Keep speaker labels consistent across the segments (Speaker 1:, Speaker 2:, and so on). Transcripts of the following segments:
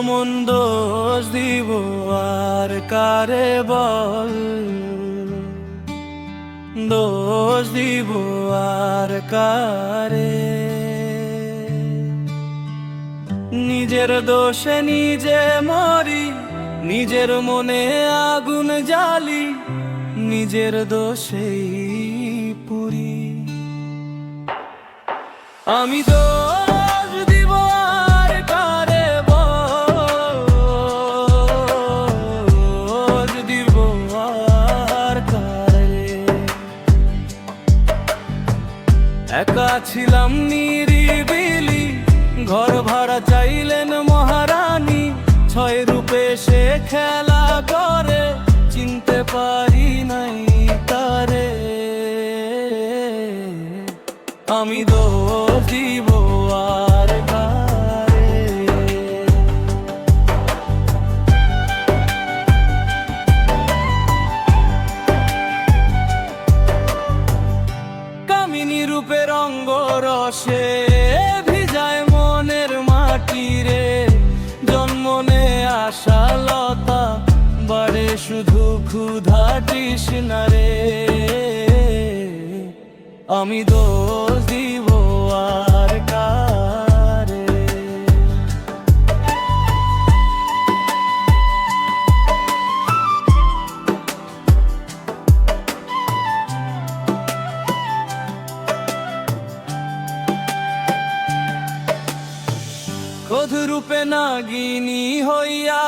Speaker 1: মন দোষ দিব আর কারে বল, দোষ দিব আর কারে। নিজের দোষে নিজে মরি, নিজের মনে আগুন জ্বালি, নিজের দোষেই পুরি। আমি দোষ দিব আর কারে বল, দিব আর কারে। একা ছিলাম নিরিবিলি, ঘর ভাড়া চাইলেন মহারানী, ছয় রূপে সে খেলা করে, চিনতে পারি নাই তারে। আমি দোষ দিব আর কারে। কামিনী রূপে রঙ্গ রসে ভিজায় মনের মাটি রে, জন্মনে আশালতা বাড়ে শুধু ক্ষুধা তৃষ্ণা রে। আমি দোষ দিব আর কারে। ক্রোধরূপে নাগিনী হইয়া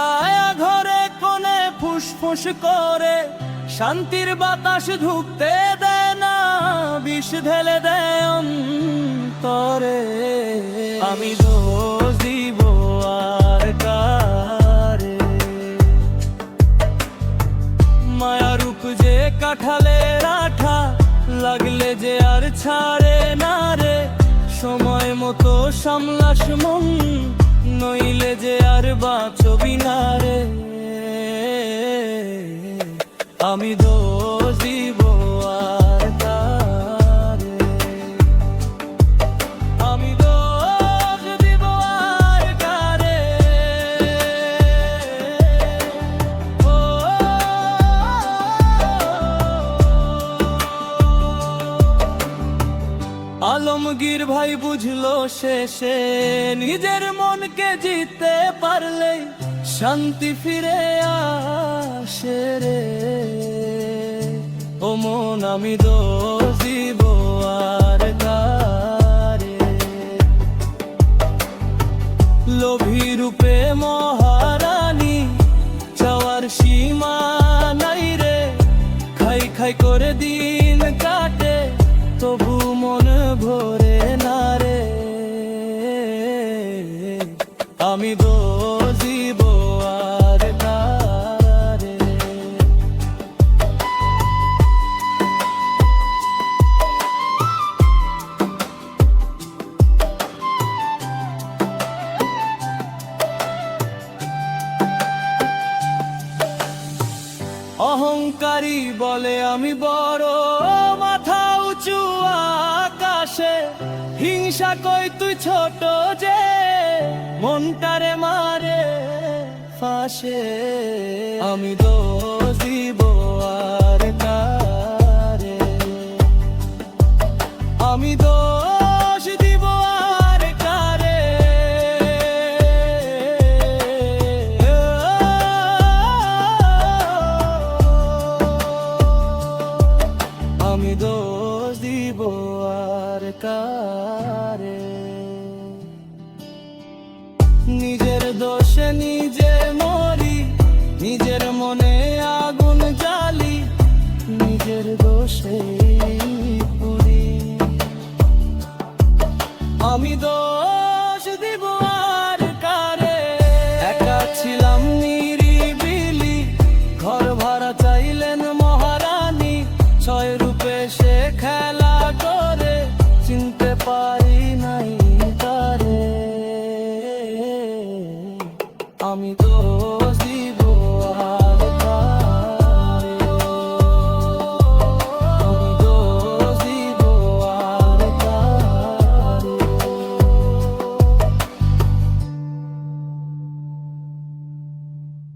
Speaker 1: ঘরে কোণে ফুসফুস করে, শান্তির বাতাস ঢুকতে দেয় না, বিষ ঢেলে দেয় অন্তরে। আমি দোষ দিব আর কারে। মায়ারূপ যে কাঁঠালের আঠা, লাগলে যে আর ছাড়ে না রে, সময় মতো সামলাস মন, নইলে যে আর বাঁচবি না রে। আমি দোষ দিব আর কারে। আমি দোষ দিব আর কারে। ও আলমগীর ভাই বুঝলো শেষে, নিজের মনকে জিততে পারলে শান্তি ফিরে আসে রে। ও মন আমি দোষ দিব আর কারে। লোভী রূপে মহারানী, চাওয়ার সীমা নাই রে, খাই খাই করে দিন কাটে, তবু মন ভরে না রে। আমি দোষ দিব আর কারে। অহংকারী বলে আমি বড়, মাথা উঁচু আকাশে, হিংসা কই তুই ছোট যে, মনটারে মারে ফাঁসে। আমি দোষ দিব আর কারে। আমি দোষ দিব আর কারে। আমি দোষ দিব আর কারে। নিজের দোষে নিজে মরি, নিজের মনে আগুন জ্বালি, নিজের দোষে পুরি। আমি দোষ দিব আর কারে। একা ছিলাম নিরিবিলি, ঘর ভাড়া চাইলেন মহারানী, ছয় রূপে সে খেলা করে, চিনতে পারি